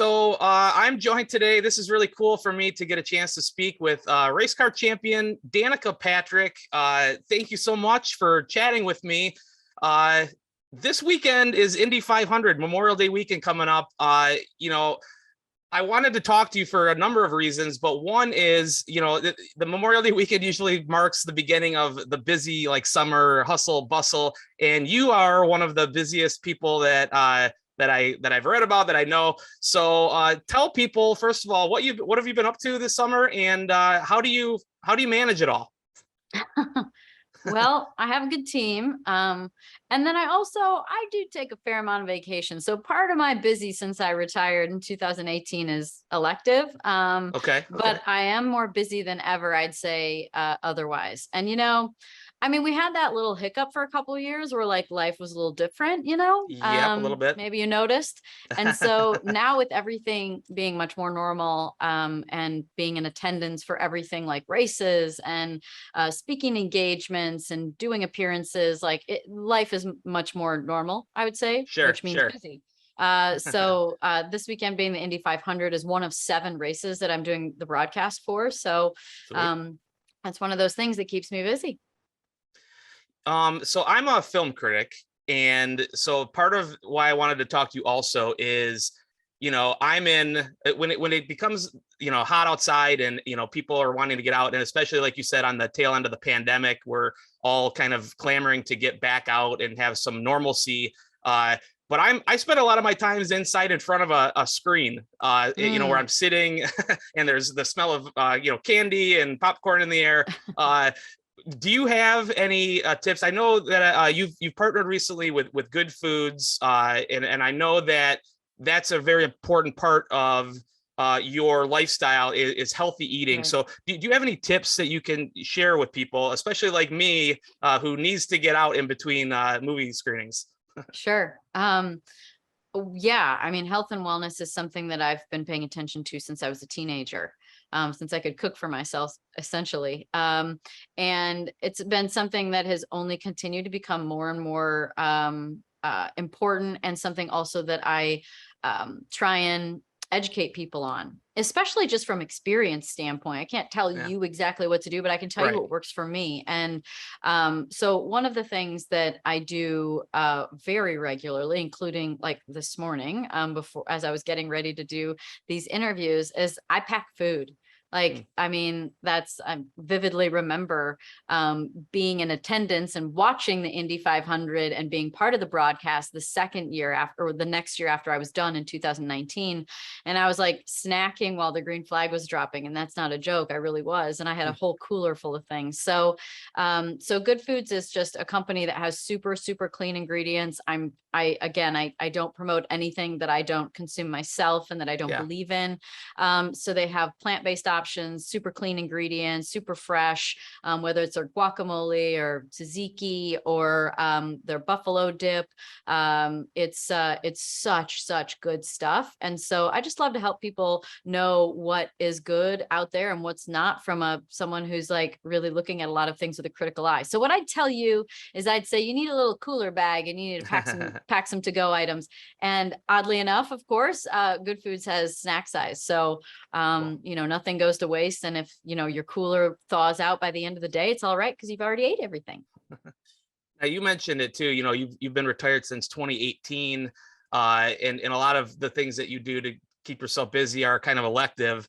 I'm joined today. This is really cool for me to get a chance to speak with race car champion Danica Patrick. Thank you so much for chatting with me. This weekend is Indy 500, Memorial Day weekend coming up. I wanted to talk to you for a number of reasons, but one is, the Memorial Day weekend usually marks the beginning of the busy summer hustle bustle, and you are one of the busiest people that I've read about, that I know. So tell people, first of all, what have you been up to this summer, and how do you manage it all? Well, I have a good team. And then I do take a fair amount of vacation. So part of my busy since I retired in 2018 is elective. Okay. But I am more busy than ever, I'd say, otherwise. And, we had that little hiccup for a couple of years where life was a little different, Yep, a little bit. maybe you noticed. And so now with everything being much more normal, and being in attendance for everything like races and speaking engagements and doing appearances, life is much more normal, I would say, which means busy. This weekend being the Indy 500 is one of 7 races that I'm doing the broadcast for. So that's one of those things that keeps me busy. So I'm a film critic, and so part of why I wanted to talk to you also is, I'm in when it becomes, hot outside, and, people are wanting to get out, and especially like you said, on the tail end of the pandemic, we're all kind of clamoring to get back out and have some normalcy. But I spend a lot of my times inside in front of a screen, where I'm sitting and there's the smell of, candy and popcorn in the air. Do you have any tips? I know that you've partnered recently with Good Foods, and I know that that's a very important part of your lifestyle is healthy eating. Right. So do you have any tips that you can share with people, especially like me, who needs to get out in between movie screenings? Sure. Yeah, health and wellness is something that I've been paying attention to since I was a teenager. Since I could cook for myself, essentially. And it's been something that has only continued to become more and more important, and something also that I try and educate people on, especially just from experience standpoint. I can't tell you exactly what to do, but I can tell you what works for me. And so one of the things that I do very regularly, including like this morning, as I was getting ready to do these interviews, is I pack food. I vividly remember being in attendance and watching the Indy 500 and being part of the broadcast the second year after, or the next year after I was done in 2019. And I was snacking while the green flag was dropping. And that's not a joke. I really was. And I had a whole cooler full of things. So Good Foods is just a company that has super, super clean ingredients. I don't promote anything that I don't consume myself and that I don't believe in. So they have plant-based options, super clean ingredients, super fresh, whether it's their guacamole or tzatziki or their buffalo dip. It's such good stuff. And so I just love to help people know what is good out there and what's not, from someone who's really looking at a lot of things with a critical eye. So what I'd tell you is I'd say you need a little cooler bag and you need to pack some to-go items. And oddly enough, of course, Good Foods has snack size. So, nothing goes to waste. And if, your cooler thaws out by the end of the day, it's all right, because you've already ate everything. Now, you mentioned it too, you've been retired since 2018. And a lot of the things that you do to keep yourself busy are kind of elective.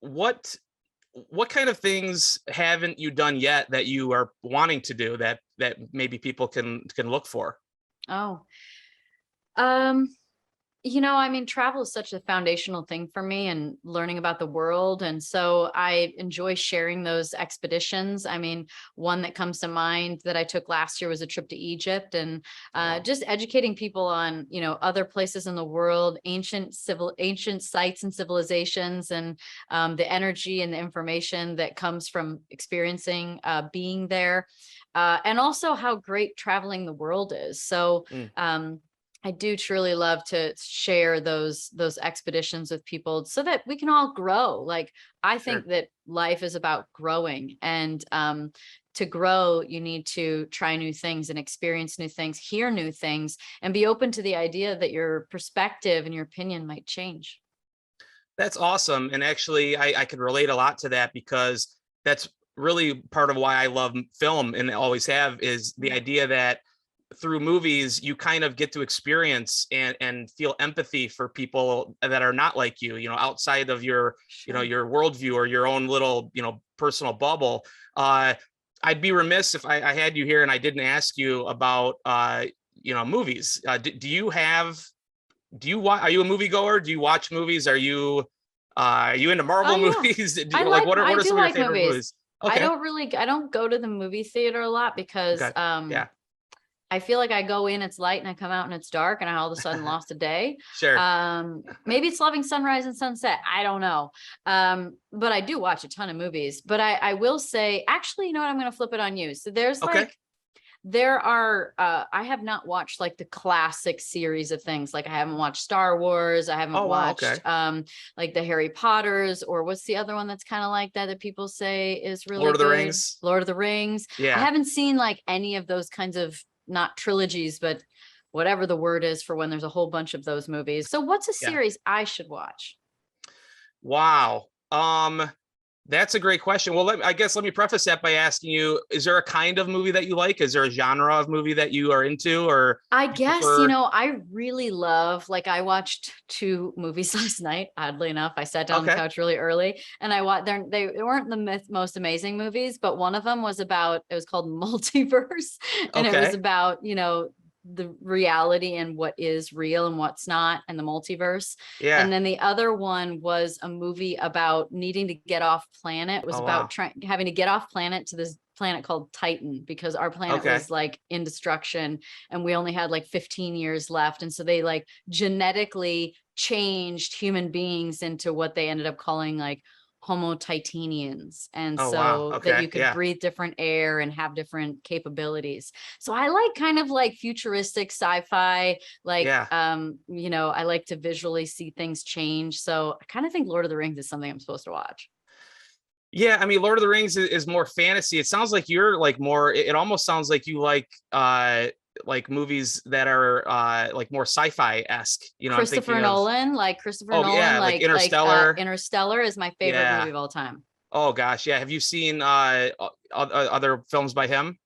What kind of things haven't you done yet that you are wanting to do that maybe people can look for? Travel is such a foundational thing for me, and learning about the world. And so I enjoy sharing those expeditions. One that comes to mind that I took last year was a trip to Egypt, and just educating people on, other places in the world, ancient sites and civilizations, and the energy and the information that comes from experiencing being there, and also how great traveling the world is. So I do truly love to share those expeditions with people so that we can all grow. I think that life is about growing, and to grow, you need to try new things and experience new things, hear new things, and be open to the idea that your perspective and your opinion might change. That's awesome. And actually, I could relate a lot to that, because that's really part of why I love film and always have, is the idea that through movies, you kind of get to experience and feel empathy for people that are not like you know, outside of your, you know, your worldview or your own little, you know, personal bubble. I'd be remiss if I had you here and I didn't ask you about, you know, movies. Do you watch, are you a moviegoer? Do you watch movies? Are you into Marvel movies? Do you, what are some of your favorite movies? Okay. I don't go to the movie theater a lot because, yeah. I feel like I go in, it's light, and I come out and it's dark, and I all of a sudden lost a day. Sure. Maybe it's loving sunrise and sunset. I don't know. But I do watch a ton of movies. But I will say, actually, you know what? I'm going to flip it on you. So there's I have not watched like the classic series of things. Like I haven't watched Star Wars. I haven't watched like the Harry Potters, or what's the other one that's kind of like that people say is really Lord of the good? Rings. Lord of the Rings. Yeah. I haven't seen like any of those kinds of, not trilogies, but whatever the word is for when there's a whole bunch of those movies. So what's a series I should watch? Wow. That's a great question. Well, I guess let me preface that by asking you, is there a kind of movie that you like? Is there a genre of movie that you are into? Or I guess, you know, I really love, like I watched 2 movies last night, oddly enough. I sat down on the couch really early and I watched, they weren't the most amazing movies, but one of them was about, it was called Multiverse. And it was about, you know, the reality and what is real and what's not, and the multiverse. Yeah. And then the other one was a movie about needing to get off planet. It was about having to get off planet to this planet called Titan, because our planet was like in destruction and we only had like 15 years left. And so they like genetically changed human beings into what they ended up calling like Homo Titanians. And that you could breathe different air and have different capabilities. So I like kind of like futuristic sci-fi, like, you know, I like to visually see things change. So I kind of think Lord of the Rings is something I'm supposed to watch. Yeah, I mean, Lord of the Rings is more fantasy. It sounds like you're like more, it almost sounds like you like movies that are like more sci-fi-esque, you know. Christopher Nolan, like Interstellar. Interstellar is my favorite movie of all time. Oh gosh, yeah. Have you seen other films by him?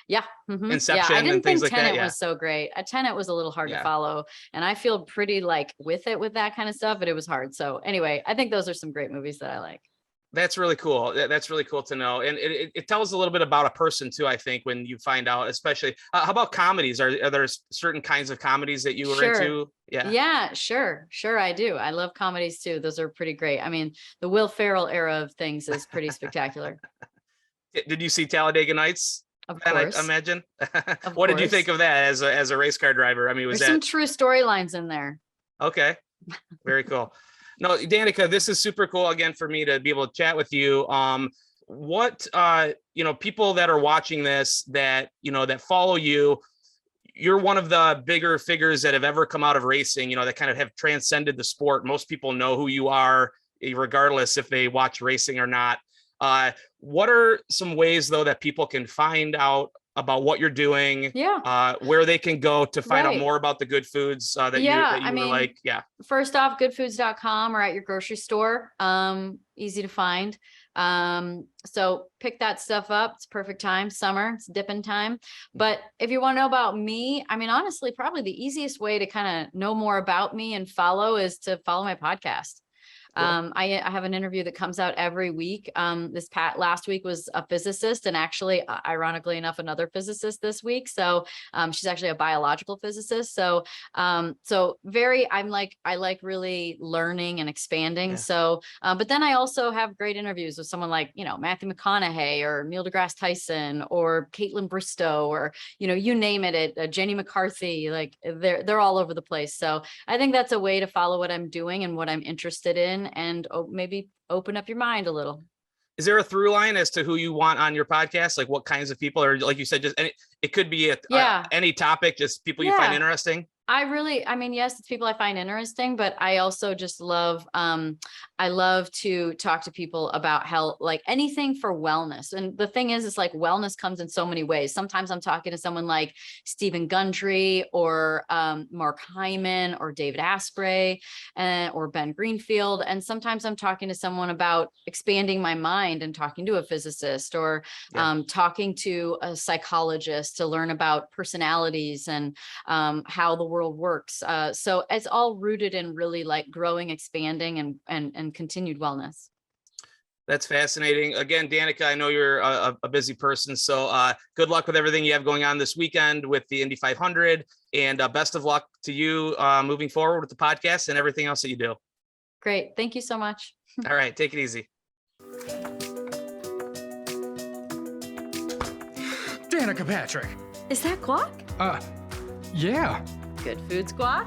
Yeah. Inception. I didn't and things think like Tenet that. was so great. Tenet was a little hard to follow, and I feel pretty like with that kind of stuff, but it was hard. So anyway, I think those are some great movies that I like. That's really cool. That's really cool to know. And it tells a little bit about a person too, I think, when you find out, especially, how about comedies? Are there certain kinds of comedies that you were into? Yeah, sure. I do. I love comedies too. Those are pretty great. I mean, the Will Ferrell era of things is pretty spectacular. Did you see Talladega Nights? Of course. I imagine. What did you think of that as a race car driver? I mean, there's some true storylines in there. Okay. Very cool. No, Danica, this is super cool again for me to be able to chat with you. What you know, people that are watching this, that, you know, that follow you, you're one of the bigger figures that have ever come out of racing, you know, that kind of have transcended the sport. Most people know who you are, regardless if they watch racing or not. What are some ways though that people can find out about what you're doing, where they can go to find out more about the good foods that you really like? First off, goodfoods.com or at your grocery store. Easy to find. So pick that stuff up. It's perfect time. Summer, it's dipping time. But if you want to know about me, I mean, honestly, probably the easiest way to kind of know more about me and follow is to follow my podcast. I have an interview that comes out every week. Last week was a physicist, and actually, ironically enough, another physicist this week. So she's actually a biological physicist. So I like really learning and expanding. So, but then I also have great interviews with someone like, you know, Matthew McConaughey or Neil deGrasse Tyson or Caitlin Bristow, or, you know, you name it, Jenny McCarthy, like they're all over the place. So I think that's a way to follow what I'm doing and what I'm interested in, and maybe open up your mind a little. Is there a through line as to who you want on your podcast? Like what kinds of people, or like you said, just it could be any topic, just people you find interesting? I mean, yes, it's people I find interesting, but I also just love, I love to talk to people about health, like anything for wellness. And the thing is, it's like wellness comes in so many ways. Sometimes I'm talking to someone like Stephen Gundry or Mark Hyman or David Asprey or Ben Greenfield. And sometimes I'm talking to someone about expanding my mind and talking to a physicist or talking to a psychologist to learn about personalities and how the world works. So it's all rooted in really like growing, expanding, and continued wellness. That's fascinating. Again, Danica, I know you're a busy person, so good luck with everything you have going on this weekend with the Indy 500, and best of luck to you moving forward with the podcast and everything else that you do. Great. Thank you so much. All right, take it easy. Danica Patrick. Is that guac? Yeah. Good foods guac?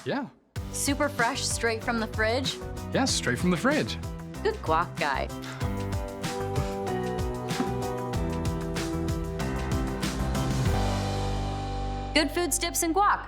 Yeah. Super fresh, straight from the fridge? Yes, straight from the fridge. Good guac guy. Good Foods, Dips, and Guac.